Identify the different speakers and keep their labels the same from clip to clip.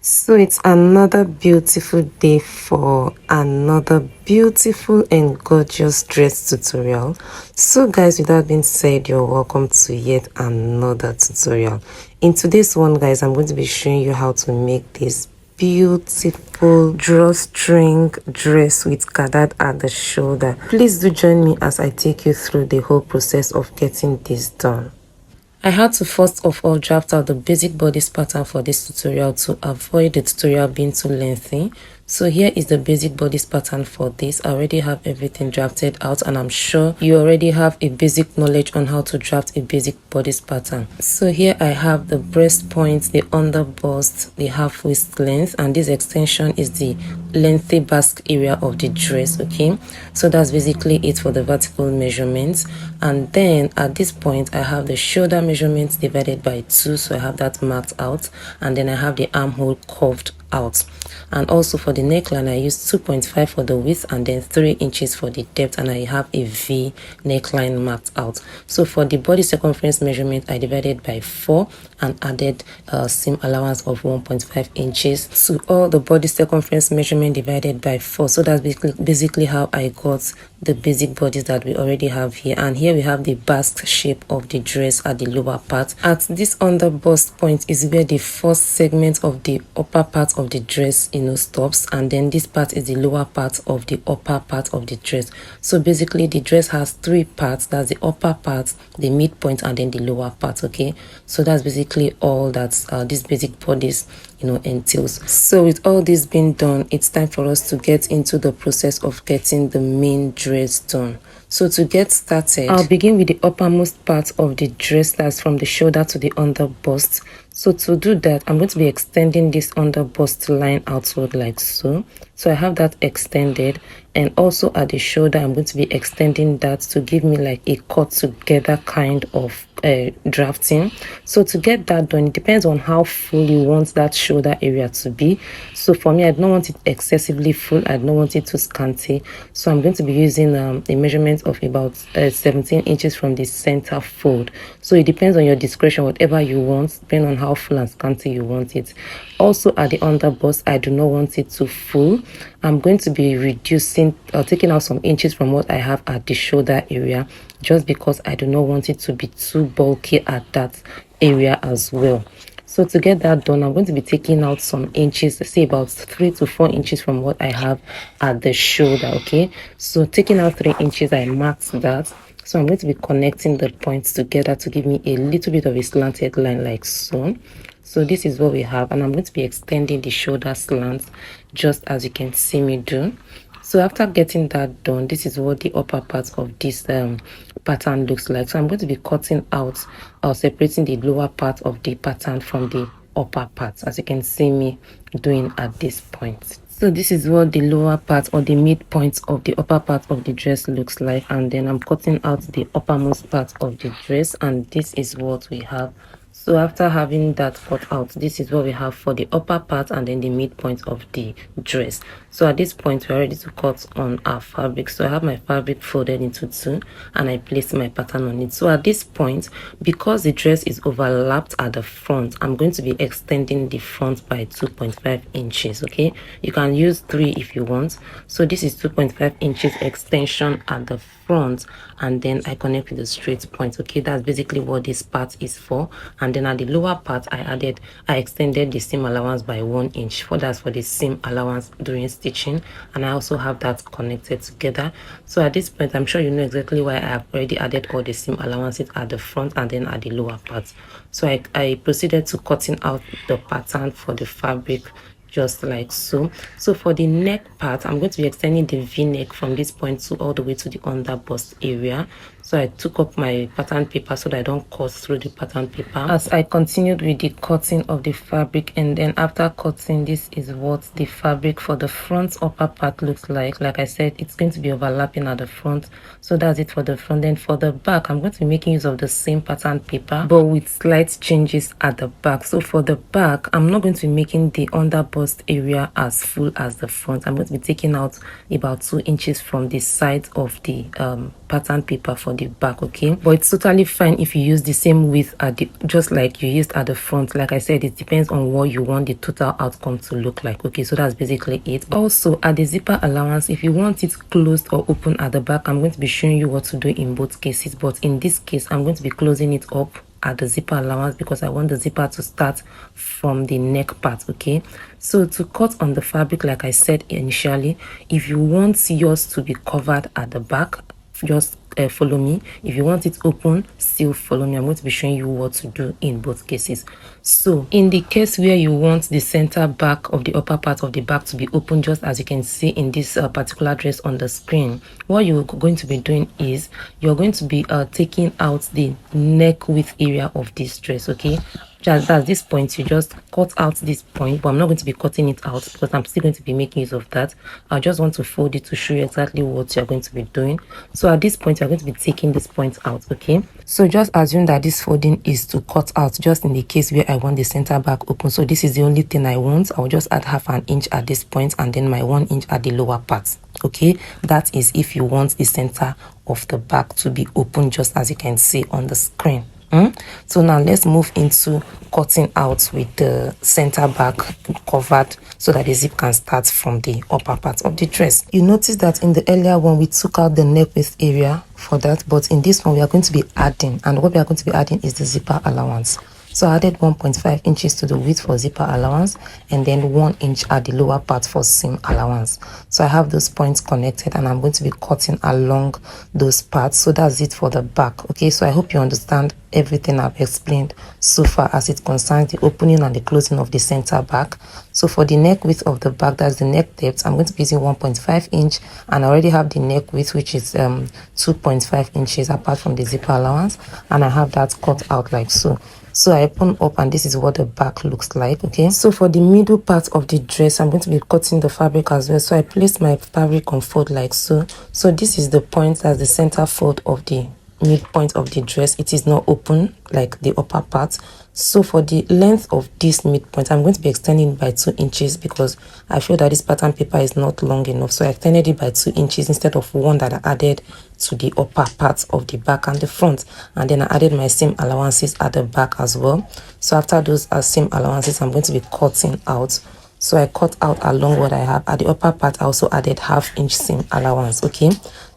Speaker 1: So it's another beautiful day for another beautiful and gorgeous dress tutorial. So guys, with that being said, you're welcome to yet another tutorial. In today's one, guys, I'm going to be showing you how to make this beautiful drawstring dress with gathered at the shoulder. Please do join me as I take you through the whole process of getting this done. I had to first of all draft out the basic bodice pattern for this tutorial to avoid the tutorial being too lengthy. So here is the basic bodice pattern for this. I already have everything drafted out and I'm sure you already have a basic knowledge on how to draft a basic bodice pattern. So here I have the breast point, the under bust, the half waist length, and this extension is the lengthy basque area of the dress. Okay, so that's basically it for the vertical measurements. And then at this point I have the shoulder measurements divided by 2, so I have that marked out, and then I have the armhole curved out. And also for the neckline I used 2.5 for the width and then 3 inches for the depth, and I have a V neckline marked out. So for the body circumference measurement I divided by 4 and added a seam allowance of 1.5 inches to all the body circumference measurement divided by 4. So that's basically how I got the basic bodies that we already have here. And here we have the basque shape of the dress at the lower part. At this under bust point is where the first segment of the upper part of the dress stops, and then this part is the lower part of the upper part of the dress. So basically the dress has 3 parts. That's the upper part, the midpoint, and then the lower part. Okay, so that's basically all that this basic bodies entails. So with all this being done, it's time for us to get into the process of getting the main dress done. So to get started, I'll begin with the uppermost part of the dress, that's from the shoulder to the under bust. So to do that, I'm going to be extending this under bust line outward like so. So I have that extended, and also at the shoulder I'm going to be extending that to give me like a cut together kind of drafting. So to get that done, it depends on how full you want that shoulder area to be. So for me, I don't want it excessively full, I don't want it too scanty, so I'm going to be using a measurement of about 17 inches from the center fold. So it depends on your discretion, whatever you want, depending on how full and scanty you want it. Also at the under bust, I do not want it too full. I'm going to be reducing or taking out some inches from what I have at the shoulder area, just because I do not want it to be too bulky at that area as well. So to get that done, I'm going to be taking out some inches, say about 3 to 4 inches from what I have at the shoulder. Okay, so taking out 3 inches, I marked that. So I'm going to be connecting the points together to give me a little bit of a slanted line like so. So this is what we have, and I'm going to be extending the shoulder slant just as you can see me do. So after getting that done, this is what the upper part of this pattern looks like. So I'm going to be cutting out or separating the lower part of the pattern from the upper part, as you can see me doing at this point. So this is what the lower part or the midpoint of the upper part of the dress looks like, and then I'm cutting out the uppermost part of the dress, and this is what we have. So after having that cut out, this is what we have for the upper part and then the midpoint of the dress. So at this point we're ready to cut on our fabric. So I have my fabric folded into 2 and I placed my pattern on it. So at this point, because the dress is overlapped at the front, I'm going to be extending the front by 2.5 inches. Okay, you can use 3 if you want. So this is 2.5 inches extension at the front, and then I connect with the straight point. Okay, that's basically what this part is for. And then at the lower part I extended the seam allowance by 1 inch. That's for the seam allowance during stitching, and I also have that connected together. So at this point, I'm sure you know exactly why I have already added all the seam allowances at the front and then at the lower part. So I proceeded to cutting out the pattern for the fabric just like so. So for the neck part, I'm going to be extending the v-neck from this point to all the way to the under bust area. So I took up my pattern paper so that I don't cut through the pattern paper as I continued with the cutting of the fabric. And then after cutting, this is what the fabric for the front upper part looks like. Like I said, it's going to be overlapping at the front, so that's it for the front. Then for the back, I'm going to be making use of the same pattern paper but with slight changes at the back. So for the back, I'm not going to be making the under bust area as full as the front. I'm going to be taking out about 2 inches from the side of the pattern paper for the back, okay? But it's totally fine if you use the same width at the, just like you used at the front. Like I said, it depends on what you want the total outcome to look like, okay? So that's basically it. Also, at the zipper allowance, if you want it closed or open at the back, I'm going to be showing you what to do in both cases, but in this case I'm going to be closing it up at the zipper allowance because I want the zipper to start from the neck part, okay? So to cut on the fabric, like I said initially, if you want yours to be covered at the back, just follow me. If you want it open, still follow me. I'm going to be showing you what to do in both cases. So in the case where you want the center back of the upper part of the back to be open, just as you can see in this particular dress on the screen, what you're going to be doing is you're going to be taking out the neck width area of this dress, okay? Just at this point, you just cut out this point, but I'm not going to be cutting it out because I'm still going to be making use of that. I just want to fold it to show you exactly what you're going to be doing. So at this point, you're going to be taking this point out, okay? So just assume that this folding is to cut out, just in the case where I want the center back open. So this is the only thing I want. I'll just add half an inch at this point and then my 1 inch at the lower part, okay? That is if you want the center of the back to be open, just as you can see on the screen. So now let's move into cutting out with the center back covered so that the zip can start from the upper part of the dress. You notice that in the earlier one we took out the neck width area for that, but in this one we are going to be adding, and what we are going to be adding is the zipper allowance. So I added 1.5 inches to the width for zipper allowance and then 1 inch at the lower part for seam allowance. So I have those points connected and I'm going to be cutting along those parts. So that's it for the back, okay? So I hope you understand everything I've explained so far as it concerns the opening and the closing of the center back. So for the neck width of the back, that's the neck depth, I'm going to be using 1.5 inch, and I already have the neck width, which is 2.5 inches apart from the zipper allowance, and I have that cut out like so. So I open up and this is what the back looks like, okay? So for the middle part of the dress, I'm going to be cutting the fabric as well. So I placed my fabric on fold like so. So this is the point, that's the center fold of the midpoint of the dress. It is not open like the upper part. So for the length of this midpoint, I'm going to be extending it by 2 inches because I feel that this pattern paper is not long enough. So I extended it by 2 inches instead of 1 that I added to the upper part of the back and the front. And then I added my seam allowances at the back as well. So after those seam allowances, I'm going to be cutting out. So I cut out along what I have. At the upper part, I also added ½ inch seam allowance, okay?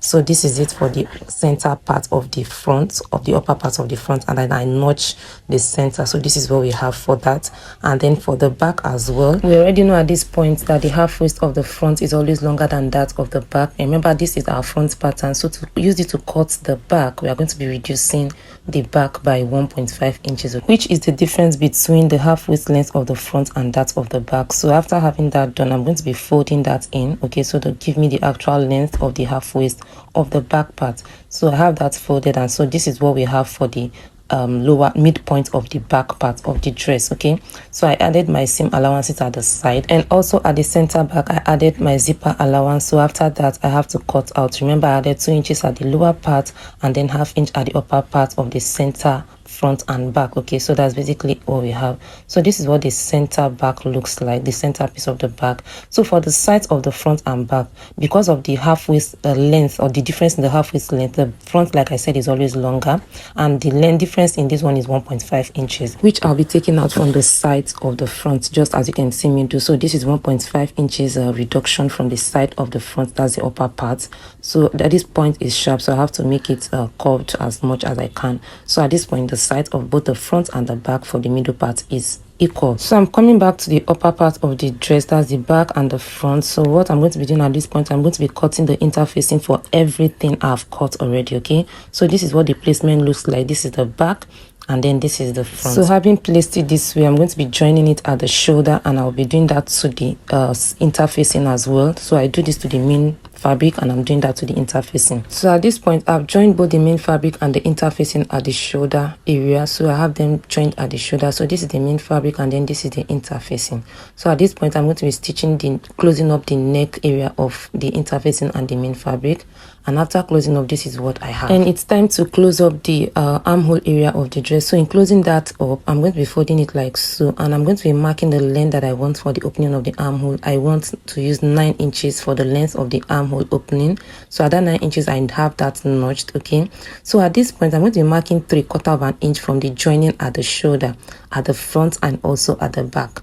Speaker 1: So this is it for the center part of the front, of the upper part of the front, and then I notch the center. So this is what we have for that. And then for the back as well, we already know at this point that the half waist of the front is always longer than that of the back. Remember, this is our front pattern, so to use it to cut the back, we are going to be reducing the back by 1.5 inches, which is the difference between the half waist length of the front and that of the back. So after having that done, I'm going to be folding that in, okay, so to give me the actual length of the half waist of the back part. So I have that folded, and so this is what we have for the lower midpoint of the back part of the dress, okay? So I added my seam allowances at the side, and also at the center back I added my zipper allowance. So after that I have to cut out. Remember, I added 2 inches at the lower part and then ½ inch at the upper part of the center front and back, okay? So that's basically all we have. So this is what the center back looks like, the center piece of the back. So for the sides of the front and back, because of the half waist length, or the difference in the half waist length, the front, like I said, is always longer, and the length difference in this one is 1.5 inches, which I'll be taking out from the sides of the front, just as you can see me do. So this is 1.5 inches reduction from the side of the front, that's the upper part. So at this point is sharp, so I have to make it curved as much as I can. So at this point, the side of both the front and the back for the middle part is equal. So I'm coming back to the upper part of the dress, that's the back and the front. So what I'm going to be doing at this point, I'm going to be cutting the interfacing for everything I've cut already, okay? So this is what the placement looks like. This is the back, and then this is the front. So having placed it this way, I'm going to be joining it at the shoulder, and I'll be doing that to the interfacing as well. So I do this to the main fabric, and I'm doing that to the interfacing. So at this point, I've joined both the main fabric and the interfacing at the shoulder area. So I have them joined at the shoulder. So this is the main fabric, and then this is the interfacing. So at this point, I'm going to be stitching closing up the neck area of the interfacing and the main fabric. And after closing up, this is what I have. And it's time to close up the armhole area of the dress. So in closing that up, I'm going to be folding it like so, and I'm going to be marking the length that I want for the opening of the armhole. I want to use 9 inches for the length of the armhole armhole opening. So at that 9 inches I have that notched. Okay, so at this point I'm going to be marking 3/4 of an inch from the joining at the shoulder, at the front, and also at the back.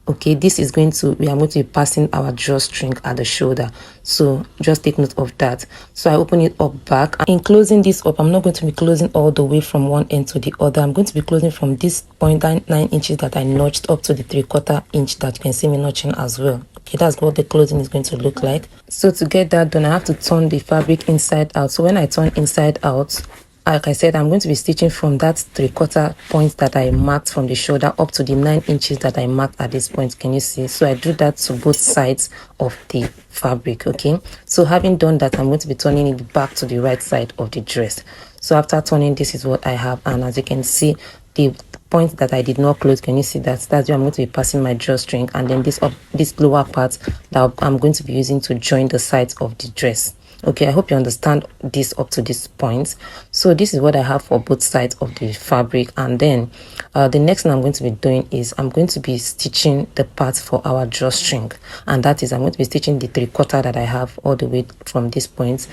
Speaker 1: Okay, this is going to, we are going to be passing our drawstring at the shoulder, so just take note of that. So I open it up back. In closing this up, I'm not going to be closing all the way from one end to the other. I'm going to be closing from this point 9 inches that I notched up to the 3/4 inch that you can see me notching as well. Okay, that's what the closing is going to look like. So to get that done, I have to turn the fabric inside out. So when I turn inside out, like I said, I'm going to be stitching from that 3/4 point that I marked from the shoulder up to the 9 inches that I marked at this point. Can you see? So I do that to both sides of the fabric. Okay, so having done that, I'm going to be turning it back to the right side of the dress. So after turning, this is what I have, and as you can see, the point that I did not close, can you see that? That's where I'm going to be passing my drawstring, and then this lower part that I'm going to be using to join the sides of the dress. Okay, I hope you understand this up to this point. So this is what I have for both sides of the fabric, and then the next thing I'm going to be doing is I'm going to be stitching the parts for our drawstring, and that is I'm going to be stitching the 3/4 that I have all the way from this point,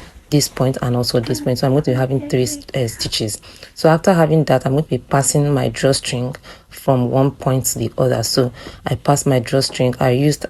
Speaker 1: and also this point. So I'm going to be having 3 stitches. So after having that, I'm going to be passing my drawstring from one point to the other. So I pass my drawstring. I used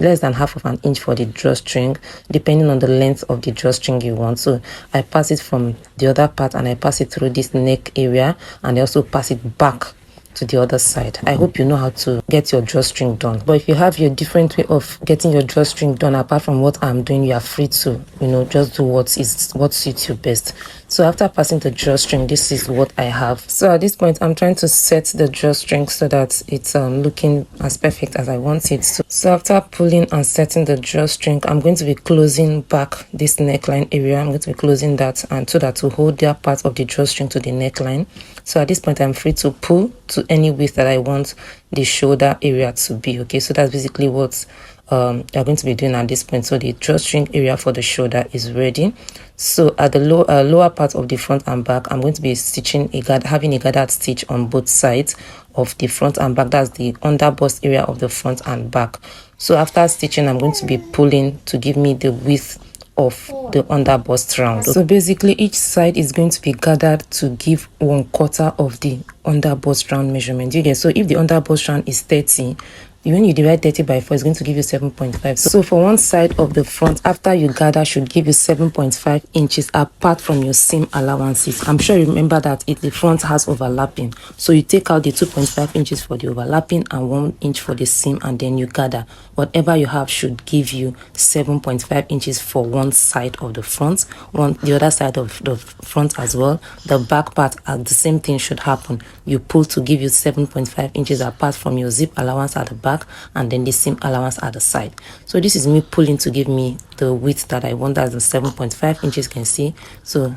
Speaker 1: less than half of an inch for the drawstring, depending on the length of the drawstring you want. So I pass it from the other part, and I pass it through this neck area, and I also pass it back to the other side. I hope you know how to get your drawstring done, but if you have your different way of getting your drawstring done apart from what I'm doing, you are free to, you know, just do what suits you best. So after passing the drawstring, this is what I have. So at this point, I'm trying to set the drawstring so that it's looking as perfect as I want it. So after pulling and setting the drawstring, I'm going to be closing back this neckline area. I'm going to be closing that, and so that to hold that part of the drawstring to the neckline. So at this point, I'm free to pull to any width that I want the shoulder area to be. Okay, so that's basically what you're going to be doing at this point. So the drawstring area for the shoulder is ready. So at the lower part of the front and back, I'm going to be stitching having a gathered stitch on both sides of the front and back. That's the under bust area of the front and back. So after stitching, I'm going to be pulling to give me the width of the under bust round. So basically each side is going to be gathered to give 1/4 of the under bust round measurement. You get? So if the under bust round is 30, when you divide 30 by 4, it's going to give you 7.5. So for one side of the front, after you gather, should give you 7.5 inches apart from your seam allowances. I'm sure you remember that the front has overlapping, so you take out the 2.5 inches for the overlapping and 1 inch for the seam, and then you gather. Whatever you have should give you 7.5 inches for one side of the front, the other side of the front as well. The back part, the same thing should happen. You pull to give you 7.5 inches apart from your zip allowance at the back, and then the seam allowance at the side. So this is me pulling to give me the width that I want. That's the 7.5 inches, you can see. So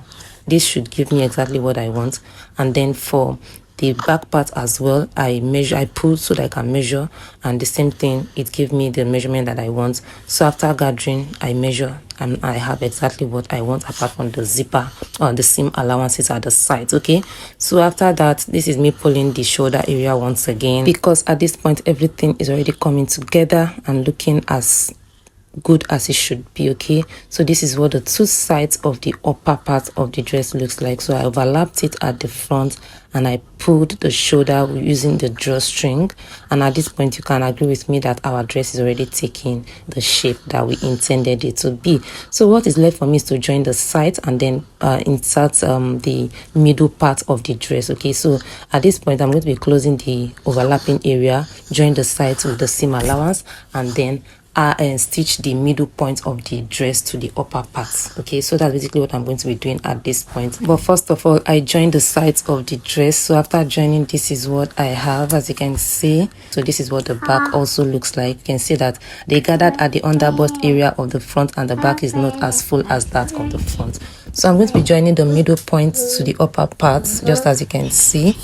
Speaker 1: this should give me exactly what I want. And then for the back part as well, I pull so that I can measure, and the same thing, it gives me the measurement that I want. So after gathering, I measure, and I have exactly what I want apart from the zipper or the seam allowances at the sides. Okay, so after that, this is me pulling the shoulder area once again, because at this point everything is already coming together and looking as good as it should be. Okay, so this is what the two sides of the upper part of the dress looks like. So I overlapped it at the front, and I pulled the shoulder using the drawstring, and at this point you can agree with me that our dress is already taking the shape that we intended it to be. So what is left for me is to join the sides and then insert the middle part of the dress. Okay, so at this point I'm going to be closing the overlapping area, join the sides with the seam allowance, and then stitch the middle point of the dress to the upper part. Okay, so that's basically what I'm going to be doing at this point. But first of all, I joined the sides of the dress. So after joining, this is what I have, as you can see. So this is what the back also looks like. You can see that they gathered at the underbust area of the front, and the back is not as full as that of the front. So I'm going to be joining the middle point to the upper part, just as you can see.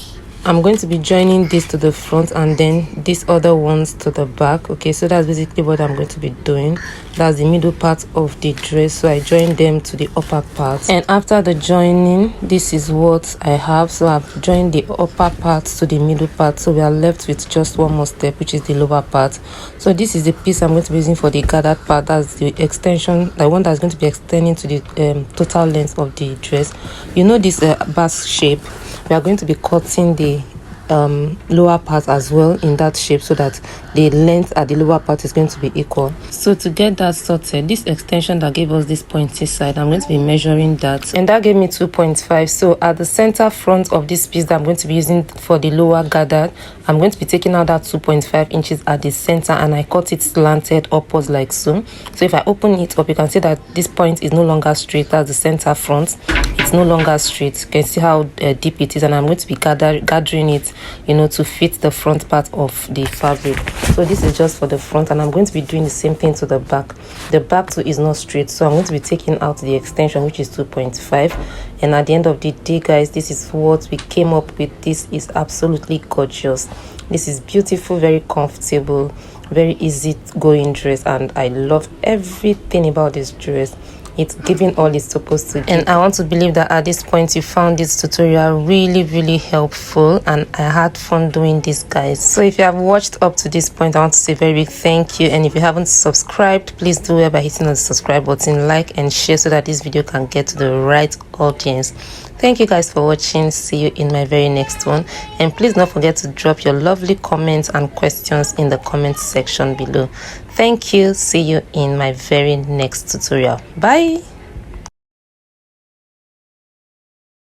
Speaker 1: I'm going to be joining this to the front and then these other ones to the back. Okay, so that's basically what I'm going to be doing. That's the middle part of the dress, so I join them to the upper part, and after the joining, this is what I have. So I've joined the upper part to the middle part, so we are left with just one more step, which is the lower part. So this is the piece I'm going to be using for the gathered part. That's the extension, the one that's going to be extending to the total length of the dress. You know this basque shape, we are going to be cutting the lower part as well in that shape, so that the length at the lower part is going to be equal. So to get that sorted, this extension that gave us this pointy side, I'm going to be measuring that, and that gave me 2.5. So at the center front of this piece that I'm going to be using for the lower gathered, I'm going to be taking out that 2.5 inches at the center, and I cut it slanted upwards like so. So if I open it up, you can see that this point is no longer straight. That's the center front, it's no longer straight. You can see how deep it is, and I'm going to be gathering it, you know, to fit the front part of the fabric. So this is just for the front, and I'm going to be doing the same thing to the back. The back too is not straight, so I'm going to be taking out the extension, which is 2.5. And at the end of the day, guys, this is what we came up with. This is absolutely gorgeous. This is beautiful, very comfortable, very easy going dress, and I love everything about this dress. It's giving all it's supposed to give. And I want to believe that at this point you found this tutorial really helpful, and I had fun doing this, guys. So if you have watched up to this point, I want to say a very big thank you. And if you haven't subscribed, please do it by hitting on the subscribe button, like and share, so that this video can get to the right audience. Thank you guys for watching. See you in my very next one, and please don't forget to drop your lovely comments and questions in the comment section below. Thank you. See you in my very next tutorial. Bye.